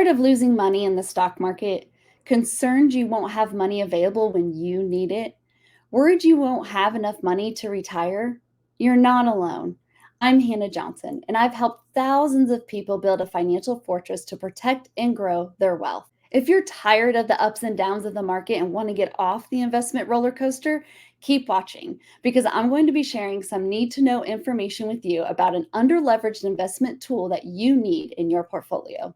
Tired of losing money in the stock market? Concerned you won't have money available when you need it? Worried you won't have enough money to retire? You're not alone. I'm Hannah Johnson, and I've helped thousands of people build a financial fortress to protect and grow their wealth. If you're tired of the ups and downs of the market and want to get off the investment roller coaster, keep watching because I'm going to be sharing some need to know information with you about an underleveraged investment tool that you need in your portfolio.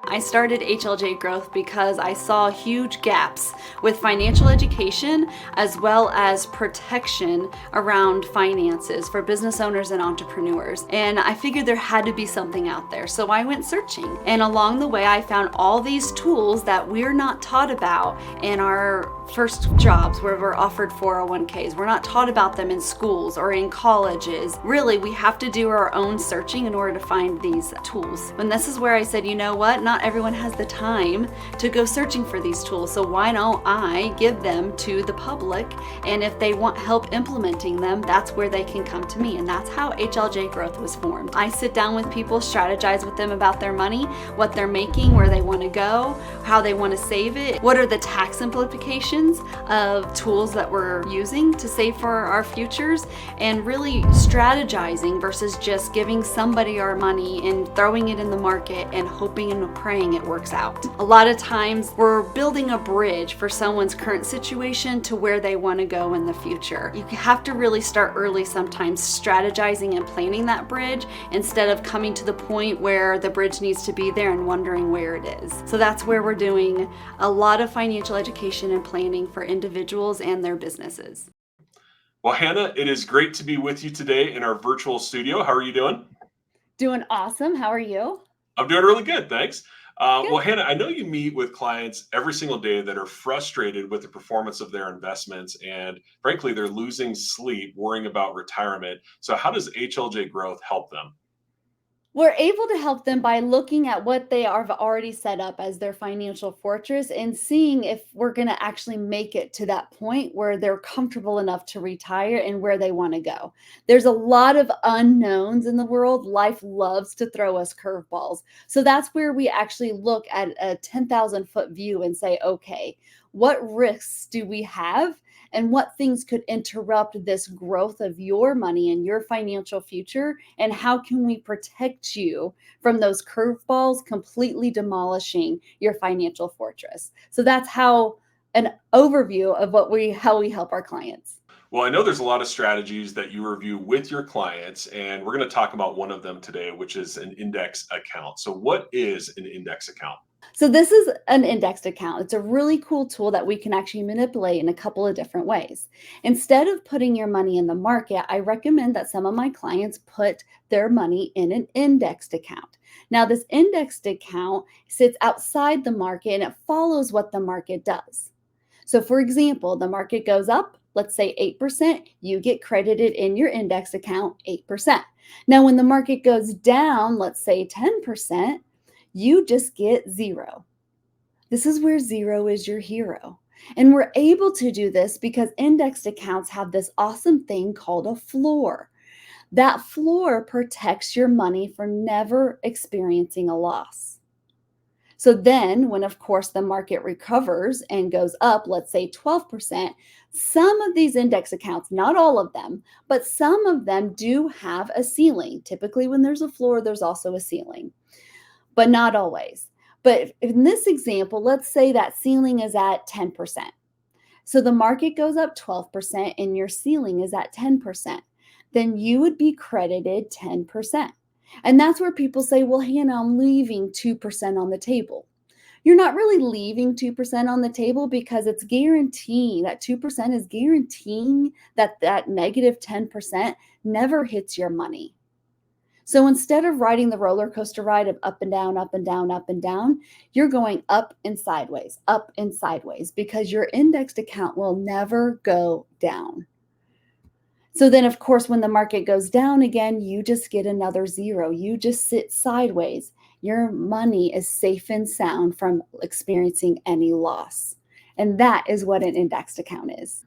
I started HLJ Growth because I saw huge gaps with financial education as well as protection around finances for business owners and entrepreneurs. And I figured there had to be something out there. So I went searching. And along the way, I found all these tools that we're not taught about in our first jobs where we're offered 401ks. We're not taught about them in schools or in colleges. Really, we have to do our own searching in order to find these tools. And this is where I said, you know what? Not everyone has the time to go searching for these tools. So why don't I give them to the public? And if they want help implementing them, that's where they can come to me. And that's how HLJ Growth was formed. I sit down with people, strategize with them about their money, what they're making, where they want to go, how they want to save it, what are the tax implications of tools that we're using to save for our futures, and really strategizing versus just giving somebody our money and throwing it in the market and hoping and praying it works out. A lot of times we're building a bridge for someone's current situation to where they want to go in the future. You have to really start early sometimes, strategizing and planning that bridge instead of coming to the point where the bridge needs to be there and wondering where it is. So that's where we're doing a lot of financial education and planning for individuals and their businesses. Well, Hannah, it is great to be with you today in our virtual studio. How are you doing? Doing awesome. How are you? I'm doing really good, thanks. Well, Good. Hannah, I know you meet with clients every single day that are frustrated with the performance of their investments, and frankly, they're losing sleep worrying about retirement. So, how does HLJ Growth help them? We're able to help them by looking at what they have already set up as their financial fortress and seeing if we're going to actually make it to that point where they're comfortable enough to retire and where they want to go. There's a lot of unknowns in the world. Life loves to throw us curveballs. So that's where we actually look at a 10,000-foot view and say, okay, what risks do we have? And what things could interrupt this growth of your money and your financial future? And how can we protect you from those curveballs completely demolishing your financial fortress? So that's how an overview of how we help our clients. Well, I know there's a lot of strategies that you review with your clients, and we're going to talk about one of them today, which is an index account. So, what is an index account? So this is an indexed account. It's a really cool tool that we can actually manipulate in a couple of different ways. Instead of putting your money in the market, I recommend that some of my clients put their money in an indexed account. Now, this indexed account sits outside the market and it follows what the market does. So for example, the market goes up, let's say 8%, you get credited in your index account 8%. Now, when the market goes down, let's say 10%, you just get zero. This is where zero is your hero. And we're able to do this because indexed accounts have this awesome thing called a floor. That floor protects your money from never experiencing a loss. So then, when of course the market recovers and goes up, let's say 12%, some of these index accounts, not all of them, but some of them do have a ceiling. Typically, when there's a floor, there's also a ceiling, but not always. But in this example, let's say that ceiling is at 10%. So the market goes up 12% and your ceiling is at 10%. Then you would be credited 10%. And that's where people say, well, Hannah, I'm leaving 2% on the table. You're not really leaving 2% on the table because it's guaranteeing that 2% is guaranteeing that that negative 10% never hits your money. So instead of riding the roller coaster ride of up and down, up and down, up and down, you're going up and sideways because your indexed account will never go down. So then, of course, when the market goes down again, you just get another zero. You just sit sideways. Your money is safe and sound from experiencing any loss. And that is what an indexed account is.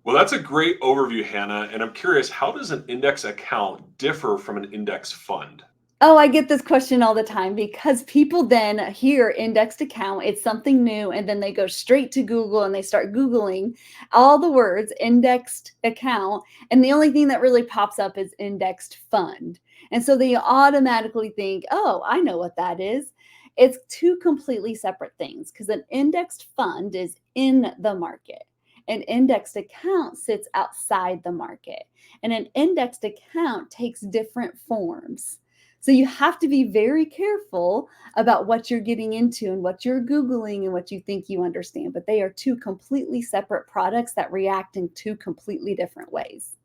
Well, that's a great overview, Hannah. And I'm curious, how does an index account differ from an index fund? Oh, I get this question all the time because people then hear indexed account, it's something new, and then they go straight to Google and they start Googling all the words indexed account. And the only thing that really pops up is indexed fund. And so they automatically think, oh, I know what that is. It's two completely separate things because an indexed fund is in the market. An indexed account sits outside the market. And an indexed account takes different forms. So you have to be very careful about what you're getting into and what you're Googling and what you think you understand. But they are two completely separate products that react in two completely different ways.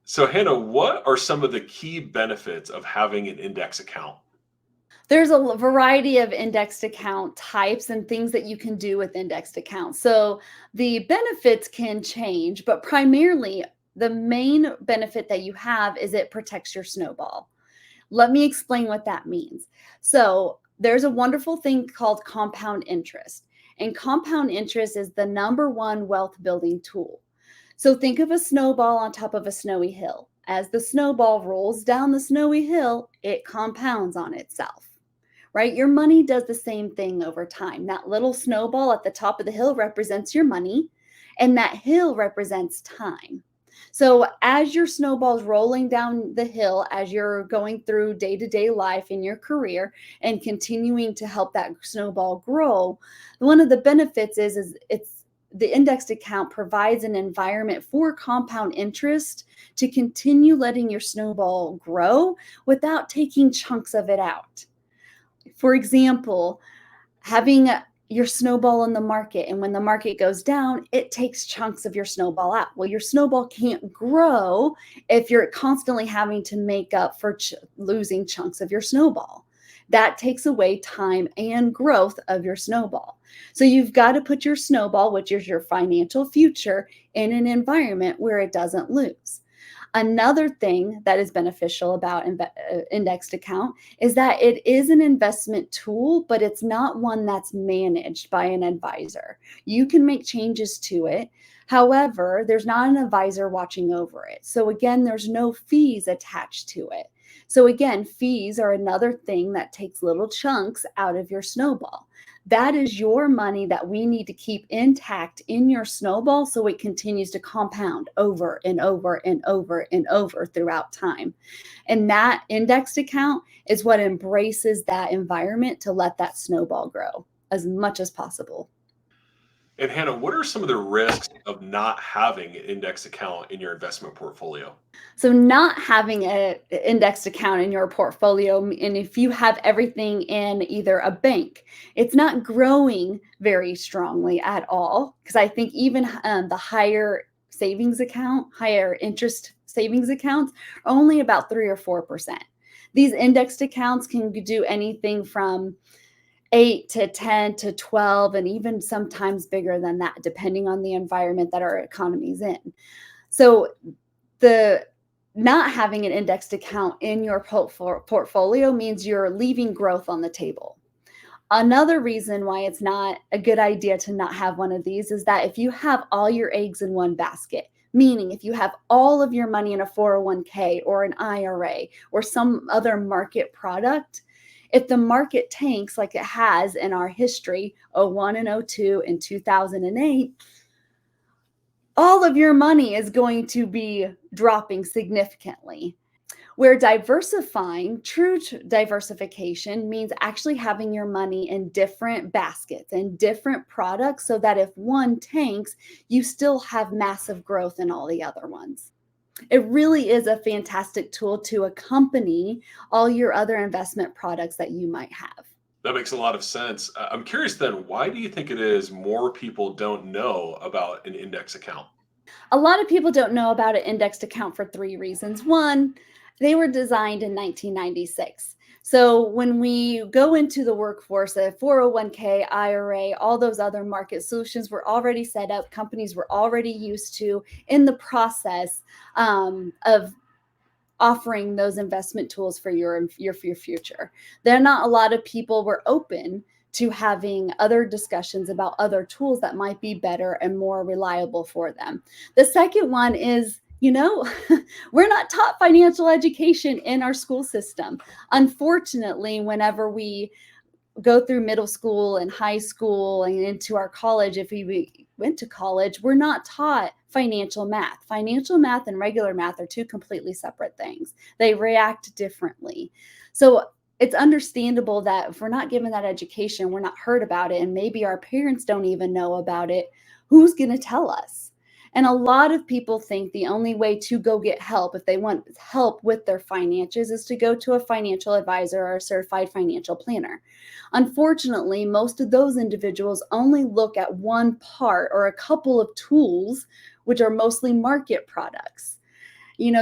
So, Hannah, what are some of the key benefits of having an index account? There's a variety of indexed account types and things that you can do with indexed accounts. So the benefits can change, but primarily the main benefit that you have is it protects your snowball. Let me explain what that means. So, there's a wonderful thing called compound interest, and compound interest is the number one wealth building tool. So, think of a snowball on top of a snowy hill. As the snowball rolls down the snowy hill, it compounds on itself, right? Your money does the same thing over time. That little snowball at the top of the hill represents your money, and that hill represents time. So, as your snowball's rolling down the hill, as you're going through day to day life in your career and continuing to help that snowball grow, one of the benefits is it's the indexed account provides an environment for compound interest to continue letting your snowball grow without taking chunks of it out. For example, having your snowball in the market, and when the market goes down, it takes chunks of your snowball out. Well, your snowball can't grow if you're constantly having to make up for losing chunks of your snowball. That takes away time and growth of your snowball. So you've got to put your snowball, which is your financial future, in an environment where it doesn't lose. Another thing that is beneficial about indexed account is that it is an investment tool, but it's not one that's managed by an advisor. You can make changes to it. However, there's not an advisor watching over it. So, again, there's no fees attached to it. So, again, fees are another thing that takes little chunks out of your snowball. That is your money that we need to keep intact in your snowball so it continues to compound over and over and over and over throughout time. And that indexed account is what embraces that environment to let that snowball grow as much as possible. And Hannah, what are some of the risks of not having an index account in your investment portfolio? So not having an indexed account in your portfolio, and if you have everything in either a bank, it's not growing very strongly at all. Because I think even the higher savings account, higher interest savings accounts, are only about 3 or 4%. These indexed accounts can do anything from 8 to 10 to 12, and even sometimes bigger than that, depending on the environment that our economy's in. So the not having an indexed account in your portfolio means you're leaving growth on the table. Another reason why it's not a good idea to not have one of these is that if you have all your eggs in one basket, meaning if you have all of your money in a 401k or an IRA or some other market product, if the market tanks like it has in our history, '01 and '02 and 2008, all of your money is going to be dropping significantly. Where diversifying, true diversification means actually having your money in different baskets and different products so that if one tanks, you still have massive growth in all the other ones. It really is a fantastic tool to accompany all your other investment products that you might have. That makes a lot of sense. I'm curious then, why do you think it is more people don't know about an index account? A lot of people don't know about an indexed account for three reasons. One, they were designed in 1996. So when we go into the workforce, a 401k, IRA, all those other market solutions were already set up. Companies were already used to in the process of offering those investment tools for your future. There not a lot of people were open to having other discussions about other tools that might be better and more reliable for them. The second one is You know, we're not taught financial education in our school system. Unfortunately, whenever we go through middle school and high school and into our college, if we went to college, we're not taught financial math. Financial math and regular math are two completely separate things. They react differently. So it's understandable that if we're not given that education, we're not heard about it, and maybe our parents don't even know about it, who's going to tell us? And a lot of people think the only way to go get help if they want help with their finances is to go to a financial advisor or a certified financial planner. Unfortunately, most of those individuals only look at one part or a couple of tools, which are mostly market products.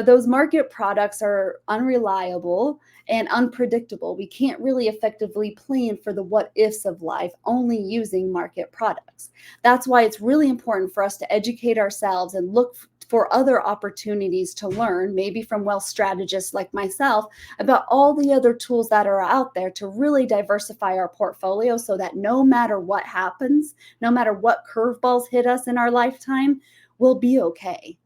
Those market products are unreliable and unpredictable. We can't really effectively plan for the what ifs of life only using market products. That's why it's really important for us to educate ourselves and look for other opportunities to learn, maybe from wealth strategists like myself, about all the other tools that are out there to really diversify our portfolio so that no matter what happens, no matter what curveballs hit us in our lifetime, we'll be okay.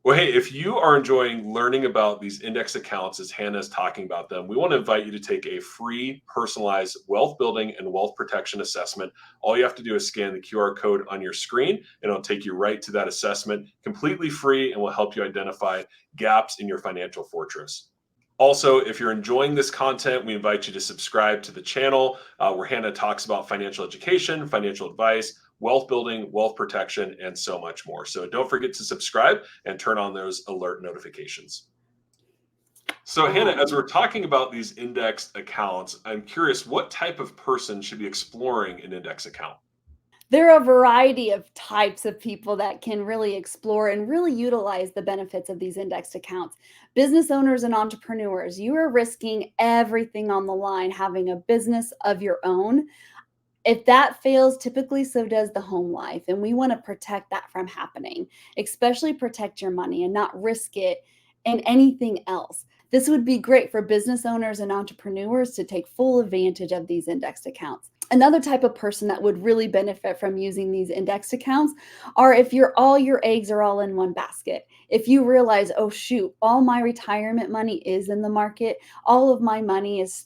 Well, hey, if you are enjoying learning about these index accounts as Hannah is talking about them, we want to invite you to take a free personalized wealth building and wealth protection assessment. All you have to do is scan the QR code on your screen, and it'll take you right to that assessment, completely free, and will help you identify gaps in your financial fortress. Also, if you're enjoying this content, we invite you to subscribe to the channel where Hannah talks about financial education, financial advice, wealth building, wealth protection, and so much more. So don't forget to subscribe and turn on those alert notifications. So, Hannah, as Um, we're talking about these indexed accounts, I'm curious what type of person should be exploring an index account? there are a variety of types of people that can really explore and really utilize the benefits of these indexed accounts. Business owners and entrepreneurs, you are risking everything on the line having a business of your own. If that fails, typically so does the home life. And we want to protect that from happening, especially protect your money and not risk it in anything else. This would be great for business owners and entrepreneurs to take full advantage of these indexed accounts. Another type of person that would really benefit from using these indexed accounts are if all your eggs are all in one basket. If you realize, oh shoot, all my retirement money is in the market, all of my money is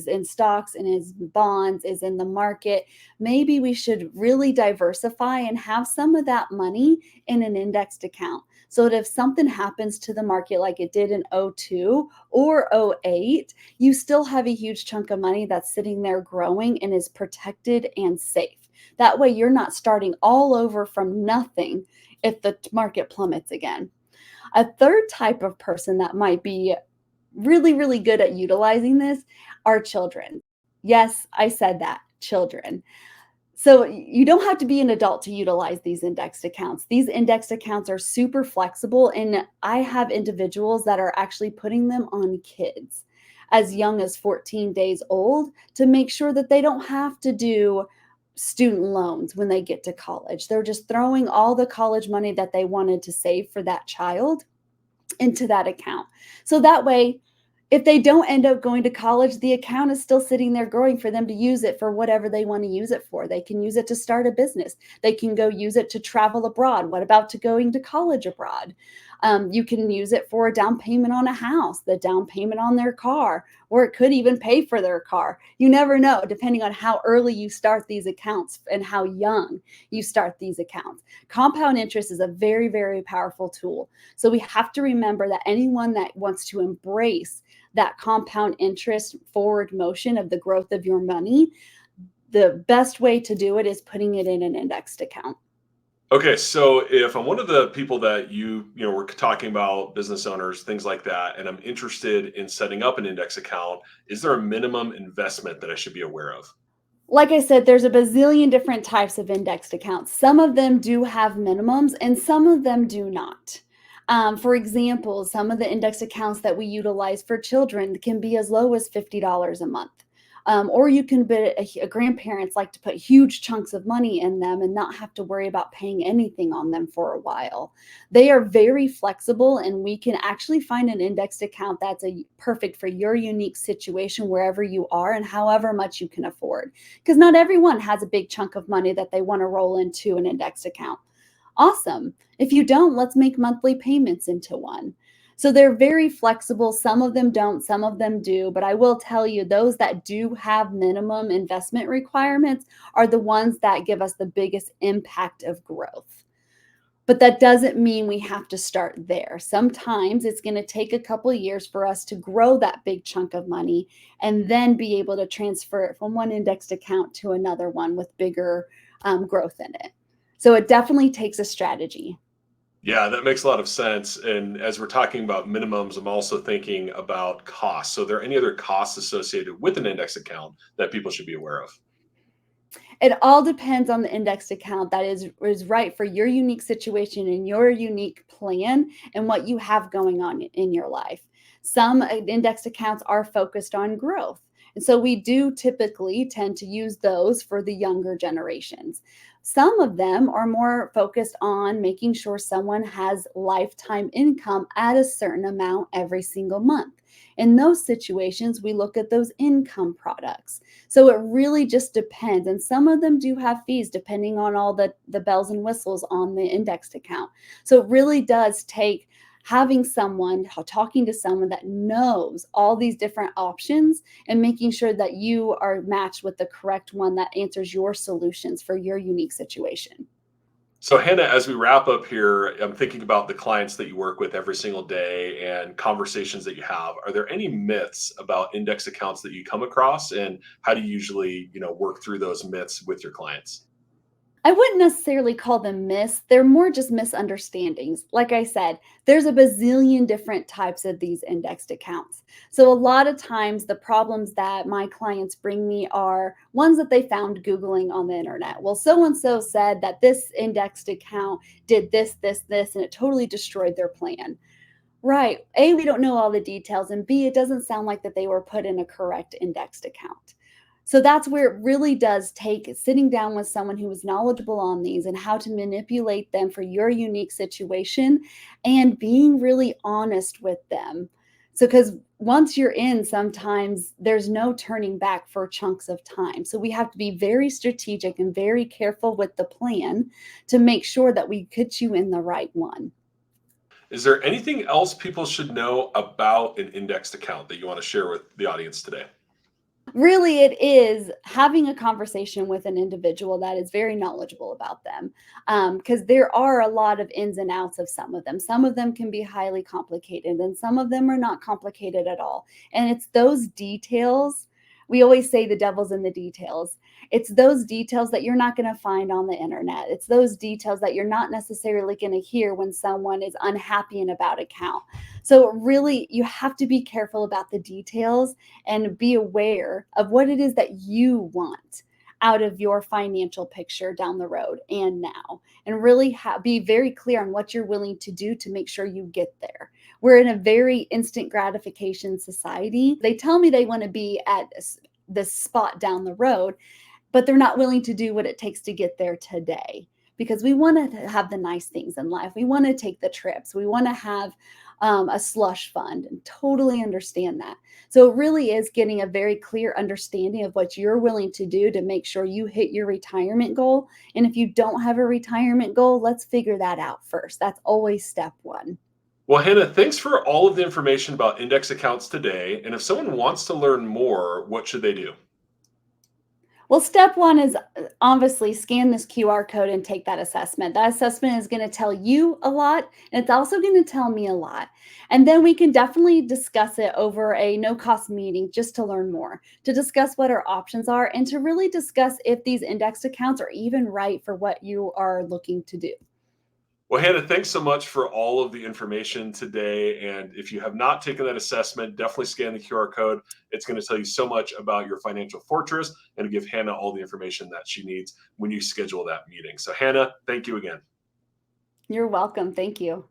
in stocks and is bonds, is in the market. Maybe we should really diversify and have some of that money in an indexed account. So that if something happens to the market like it did in '02 or '08, you still have a huge chunk of money that's sitting there growing and is protected and safe. That way you're not starting all over from nothing if the market plummets again. A third type of person that might be really, really good at utilizing this are children. Yes, I said that, children. So you don't have to be an adult to utilize these indexed accounts. These indexed accounts are super flexible, and I have individuals that are actually putting them on kids as young as 14 days old to make sure that they don't have to do student loans when they get to college. They're just throwing all the college money that they wanted to save for that child into that account. So that way, if they don't end up going to college, the account is still sitting there growing for them to use it for whatever they want to use it for. They can use it to start a business. They can go use it to travel abroad. What about to going to college abroad? You can use it for a down payment on a house, the down payment on their car, or it could even pay for their car. You never know, depending on how early you start these accounts and how young you start these accounts. Compound interest is a very, very powerful tool. So we have to remember that anyone that wants to embrace that compound interest forward motion of the growth of your money, the best way to do it is putting it in an indexed account. Okay, so if I'm one of the people that we're talking about business owners, things like that, and I'm interested in setting up an index account, is there a minimum investment that I should be aware of? Like I said, there's a bazillion different types of indexed accounts. Some of them do have minimums and some of them do not. For example, some of the index accounts that we utilize for children can be as low as $50 a month. Or you can be grandparents like to put huge chunks of money in them and not have to worry about paying anything on them for a while. They are very flexible, and we can actually find an indexed account that's perfect for your unique situation wherever you are and however much you can afford. Because not everyone has a big chunk of money that they want to roll into an indexed account. Awesome. If you don't, let's make monthly payments into one. So they're very flexible. Some of them don't, some of them do. But I will tell you, those that do have minimum investment requirements are the ones that give us the biggest impact of growth. But that doesn't mean we have to start there. Sometimes it's going to take a couple of years for us to grow that big chunk of money and then be able to transfer it from one indexed account to another one with bigger growth in it. So it definitely takes a strategy. Yeah, that makes a lot of sense. And as we're talking about minimums, I'm also thinking about costs. So, are there any other costs associated with an index account that people should be aware of? It all depends on the indexed account that is right for your unique situation and your unique plan and what you have going on in your life. Some indexed accounts are focused on growth. And so we do typically tend to use those for the younger generations. Some of them are more focused on making sure someone has lifetime income at a certain amount every single month. In those situations, we look at those income products. So it really just depends. And some of them do have fees depending on all the bells and whistles on the indexed account. So it really does take having someone, talking to someone that knows all these different options and making sure that you are matched with the correct one that answers your solutions for your unique situation. So, Hannah, as we wrap up here, I'm thinking about the clients that you work with every single day and conversations that you have. Are there any myths about index accounts that you come across, and how do you usually, work through those myths with your clients? I wouldn't necessarily call them myths. They're more just misunderstandings. Like I said, there's a bazillion different types of these indexed accounts. So, a lot of times, the problems that my clients bring me are ones that they found Googling on the internet. Well, so and so said that this indexed account did this, and it totally destroyed their plan. Right. A, we don't know all the details, and B, it doesn't sound like that they were put in a correct indexed account. So that's where it really does take sitting down with someone who is knowledgeable on these and how to manipulate them for your unique situation and being really honest with them. So, because once you're in, sometimes there's no turning back for chunks of time. So, we have to be very strategic and very careful with the plan to make sure that we put you in the right one. Is there anything else people should know about an indexed account that you want to share with the audience today? Really, it is having a conversation with an individual that is very knowledgeable about them, because there are a lot of ins and outs of some of them. Some of them can be highly complicated, and some of them are not complicated at all. And it's those details. We always say the devil's in the details. It's those details that you're not going to find on the internet. It's those details that you're not necessarily going to hear when someone is unhappy in about account. So really, you have to be careful about the details and be aware of what it is that you want out of your financial picture down the road and now, and really be very clear on what you're willing to do to make sure you get there. We're in a very instant gratification society. They tell me they want to be at this spot down the road, but they're not willing to do what it takes to get there today, because we want to have the nice things in life. We want to take the trips. We want to have a slush fund, and totally understand that. So it really is getting a very clear understanding of what you're willing to do to make sure you hit your retirement goal. And if you don't have a retirement goal, let's figure that out first. That's always step one. Well, Hannah, thanks for all of the information about index accounts today. And if someone wants to learn more, what should they do? Well, step one is obviously scan this QR code and take that assessment. That assessment is going to tell you a lot, and it's also going to tell me a lot. And then we can definitely discuss it over a no cost meeting just to learn more, to discuss what our options are, and to really discuss if these indexed accounts are even right for what you are looking to do. Well, Hannah, thanks so much for all of the information today. And if you have not taken that assessment, definitely scan the QR code. It's going to tell you so much about your financial fortress and give Hannah all the information that she needs when you schedule that meeting. So, Hannah, thank you again. You're welcome. Thank you.